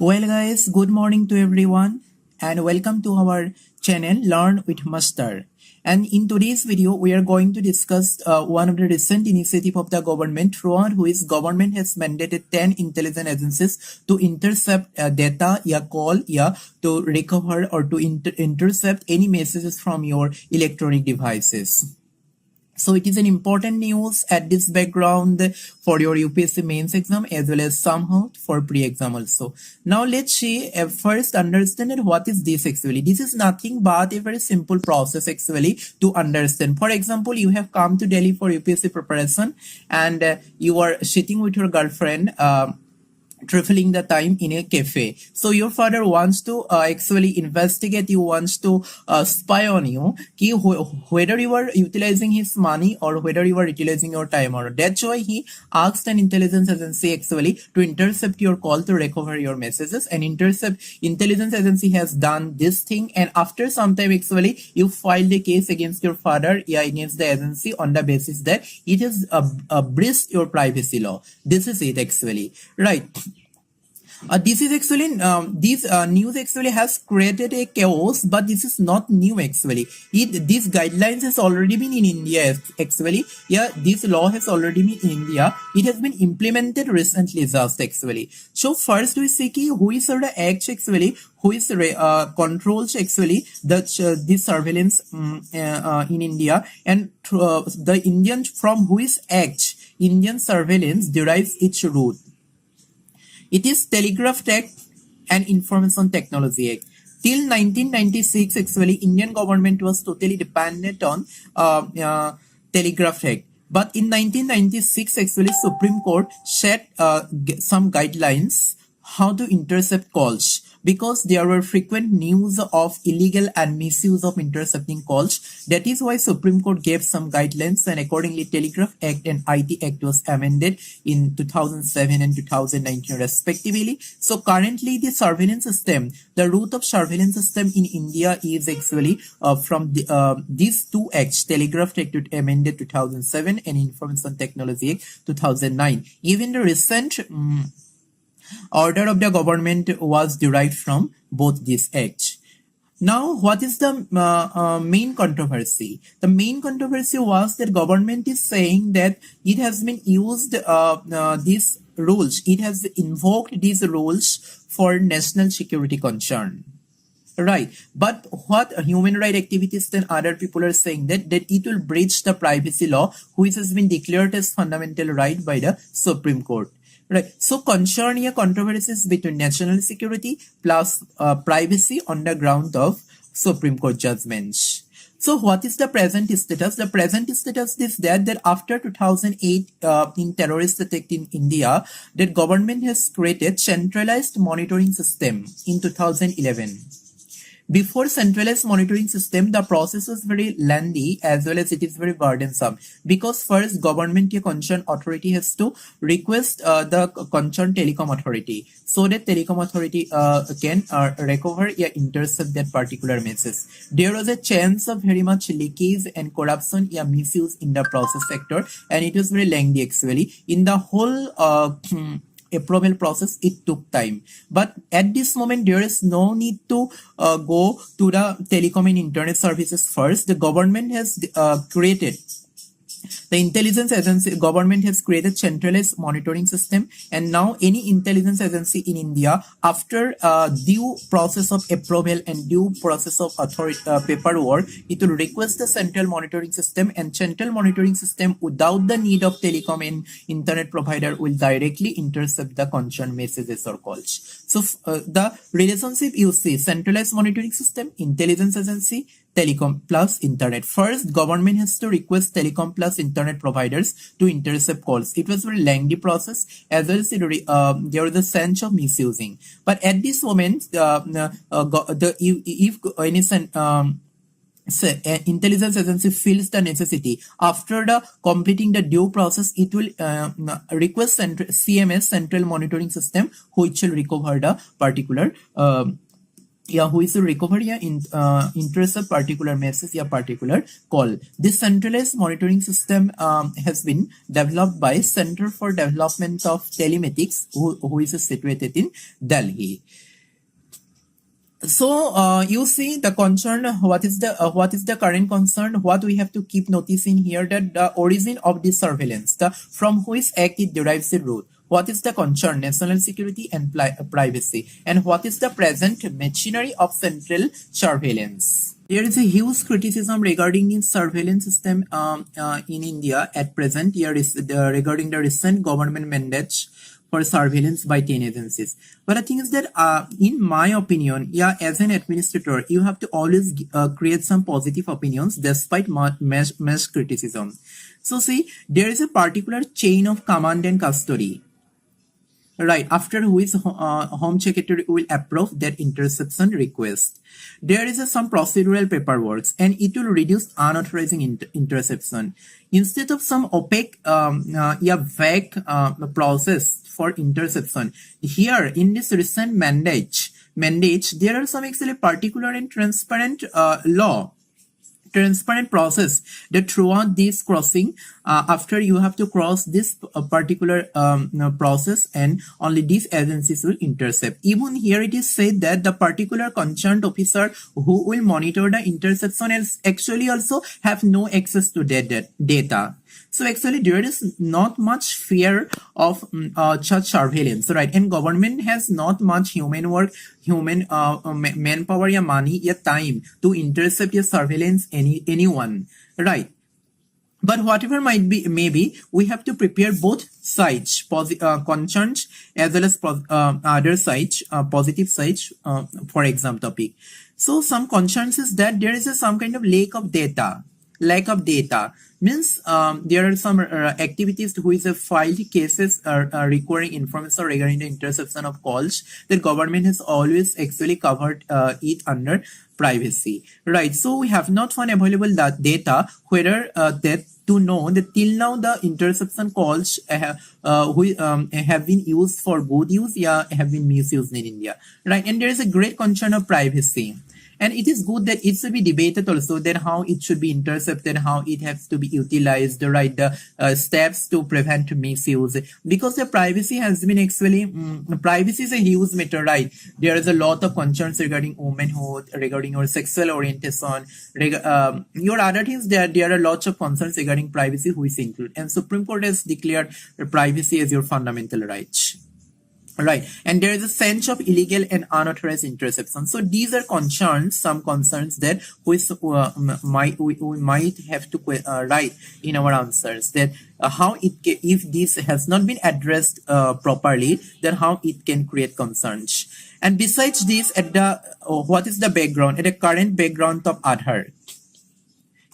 Well guys, good morning to everyone and welcome to our channel Learn with Master. And in today's video, we are going to discuss one of the recent initiative of the government throughout which government has mandated 10 intelligence agencies to intercept data, call, to recover or to intercept any messages from your electronic devices. So it is an important news at this background for your UPSC mains exam as well as somehow for pre-exam also. Now let's see first understand what is this actually. This is nothing but a very simple process actually to understand. For example, you have come to Delhi for UPSC preparation and you are sitting with your girlfriend traveling the time in a cafe. So your father wants to actually investigate you, wants to spy on you, whether you are utilizing his money or whether you are utilizing your time or that's why he asked an intelligence agency actually to intercept your call to recover your messages, and intelligence agency has done this thing, and after some time actually you filed a case against your father against the agency on the basis that it has breached your privacy law. This is it actually, right? This is actually this news actually has created a chaos, but this is not new actually. These guidelines has already been in India actually. This law has already been in India. It has been implemented recently just actually. So first we see who is the act actually, who is controls actually this surveillance in India, and the Indian from who is act Indian surveillance derives its root. It is Telegraph Act and Information Technology Act. Till 1996, actually, Indian government was totally dependent on Telegraph Act. But in 1996, actually, Supreme Court set some guidelines how to intercept calls, because there were frequent news of illegal and misuse of intercepting calls. That is why Supreme Court gave some guidelines, and accordingly Telegraph Act and IT Act was amended in 2007 and 2019 respectively. So currently the surveillance system, the root of surveillance system in India is actually from these two acts, Telegraph Act amended 2007 and Information Technology Act 2009. Even the recent order of the government was derived from both these acts. Now, what is the main controversy? The main controversy was that government is saying that it has been used these rules. It has invoked these rules for national security concern. Right, but what human rights activists and other people are saying that it will breach the privacy law, which has been declared as fundamental right by the Supreme Court. Right. So concern here controversies between national security plus privacy on the ground of Supreme Court judgments. So what is the present status? The present status is that after 2008 in terrorist attack in India, that government has created centralized monitoring system in 2011. Before centralized monitoring system, the process was very lengthy as well as it is very burdensome, because first government concerned authority has to request the concerned telecom authority, so that telecom authority can recover intercept that particular message. There was a chance of very much leakage and corruption misuse in the process sector, and it was very lengthy actually. In the whole approval process, it took time, but at this moment there is no need to go to the telecom and internet services first. The government has created, the intelligence agency government has created centralized monitoring system, and now any intelligence agency in India, after due process of approval and due process of paperwork, it will request the central monitoring system, and central monitoring system without the need of telecom and internet provider will directly intercept the concerned messages or calls. So the relationship you see, centralized monitoring system, intelligence agency, telecom plus internet. First, government has to request telecom plus internet providers to intercept calls. It was a very lengthy process, as well as there was a sense of misusing. But at this moment, if any intelligence agency feels the necessity, after the completing the due process, it will request CMS, central monitoring system, which will recover the particular who is to recover intercept particular message particular call. This centralized monitoring system has been developed by Center for Development of Telematics, who is situated in Delhi. So you see the concern. What is the current concern? What we have to keep noticing here, that the origin of this surveillance, from which act it derives the root. What is the concern? National security and privacy. And what is the present machinery of central surveillance? There is a huge criticism regarding the surveillance system in India at present. Here is regarding the recent government mandates for surveillance by 10 agencies. But the thing is that, in my opinion, as an administrator, you have to always create some positive opinions despite much criticism. So see, there is a particular chain of command and custody, right, after which Home Secretary will approve that interception request. There is some procedural paperwork, and it will reduce unauthorized interception. Instead of some opaque, vague process for interception, here in this recent mandate, there are some actually particular and transparent transparent process that throughout this crossing, after you have to cross this particular process, and only these agencies will intercept. Even here it is said that the particular concerned officer who will monitor the interception is actually also have no access to that data. So actually there is not much fear of such surveillance, right? And government has not much human manpower, money, time to intercept surveillance anyone, right? But whatever maybe we have to prepare both sides, concerns as well as other sides, positive sides for exam topic. So some concerns is that there is some kind of lack of data means there are some activities which have filed cases requiring information regarding the interception of calls. The government has always actually covered it under privacy, right? So we have not found available that data whether that to know that till now the interception calls have been used for good use, have been misused in India, right? And there is a great concern of privacy. And it is good that it should be debated also, that how it should be intercepted, how it has to be utilized, right? The steps to prevent misuse, because the privacy has been actually, privacy is a huge matter, right? There is a lot of concerns regarding womanhood, regarding your sexual orientation, your other things. There are lots of concerns regarding privacy which include, and Supreme Court has declared privacy as your fundamental right. Right, and there is a sense of illegal and unauthorized interception. So these are concerns, some concerns that we might have to write in our answers, that how if this has not been addressed properly, then how it can create concerns. And besides this, at the what is the background, at the current background of Aadhaar?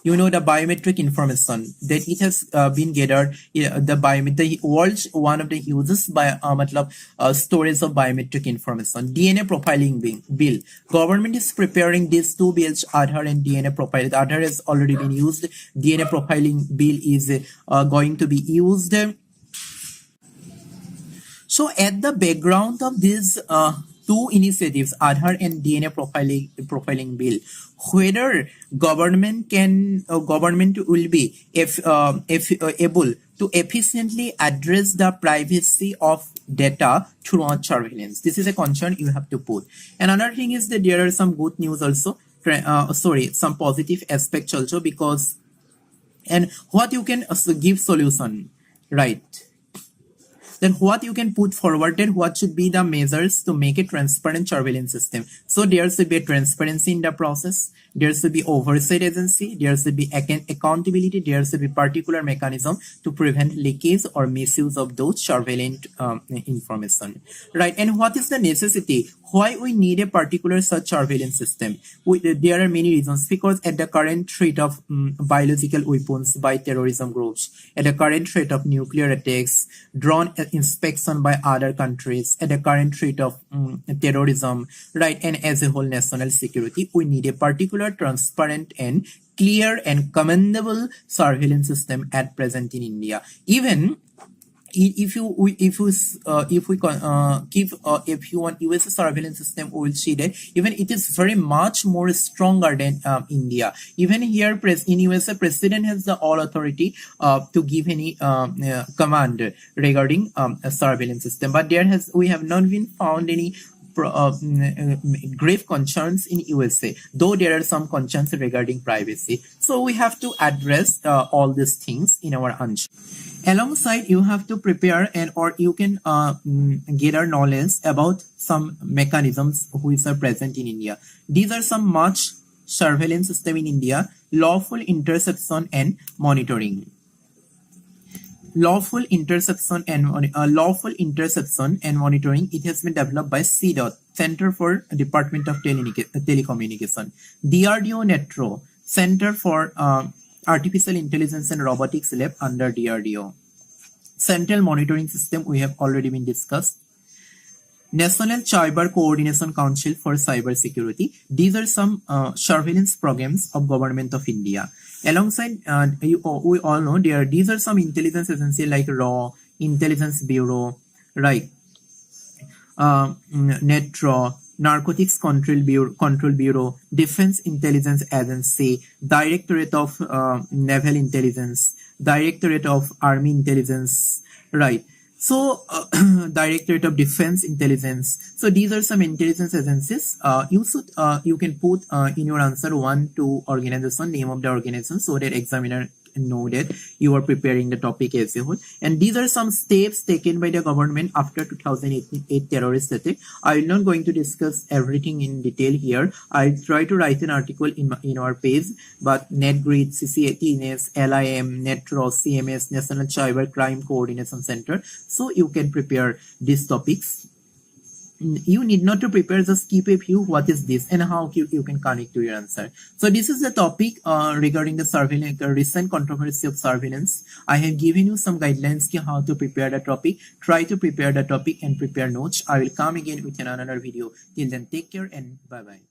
You know, the biometric information that it has been gathered, the world's one of the hugest storage of biometric information. DNA profiling bill. Government is preparing these two bills, Aadhaar and DNA profiling. Aadhaar has already been used. DNA profiling bill is going to be used. So at the background of these two initiatives, Aadhaar and DNA profiling bill, whether government will be able to efficiently address the privacy of data throughout surveillance. This is a concern you have to put. And another thing is that there are some good news also, some positive aspects also, because, and what you can give solution, right? Then what you can put forward, then what should be the measures to make a transparent surveillance system. So there should be a transparency in the process, there should be oversight agency, there should be accountability, there should be particular mechanism to prevent leakage or misuse of those surveillance information, right? And what is the necessity? Why we need a particular such surveillance system? There are many reasons, because at the current threat of biological weapons by terrorism groups, at the current threat of nuclear attacks, drone inspection by other countries, at the current threat of terrorism, right, and as a whole national security, we need a particular transparent and clear and commendable surveillance system at present in India. Even if you want US surveillance system, we will see that even it is very much more stronger than India. Even here, in USA, president has the all authority to give any command regarding a surveillance system. But we have not been found any grave concerns in USA, though there are some concerns regarding privacy. So we have to address all these things in our answer. Alongside, you have to prepare or you can gather knowledge about some mechanisms which are present in India. These are some much surveillance system in India: lawful interception and monitoring. Lawful interception and monitoring. It has been developed by CDOT, Center for Department of Telecommunication. DRDO NETRO, Center for Artificial Intelligence and Robotics Lab under DRDO. Central Monitoring System, we have already been discussed. National Cyber Coordination Council for Cyber Security. These are some surveillance programs of Government of India. Alongside, we all know these are some intelligence agencies like RAW, Intelligence Bureau, right? NETRO, Narcotics Control Bureau, Defense Intelligence Agency, Directorate of Naval Intelligence, Directorate of Army Intelligence, right? So, Directorate of Defense Intelligence. So these are some intelligence agencies. You can put in your answer 1, 2 organization, name of the organization, so that examiner know that you are preparing the topic as a whole. And these are some steps taken by the government after 2008 terrorist attack. I will not going to discuss everything in detail here. I try to write an article in our page, but NetGrid, CCTNS, LIM, NETRO, CMS, National Cyber Crime Coordination Center. So you can prepare these topics. You need not to prepare, just keep a view what is this and how you can connect to your answer. So this is the topic regarding the surveillance, recent controversy of surveillance. I have given you some guidelines on how to prepare the topic. Try to prepare the topic and prepare notes. I will come again with another video. Till then, take care and bye bye.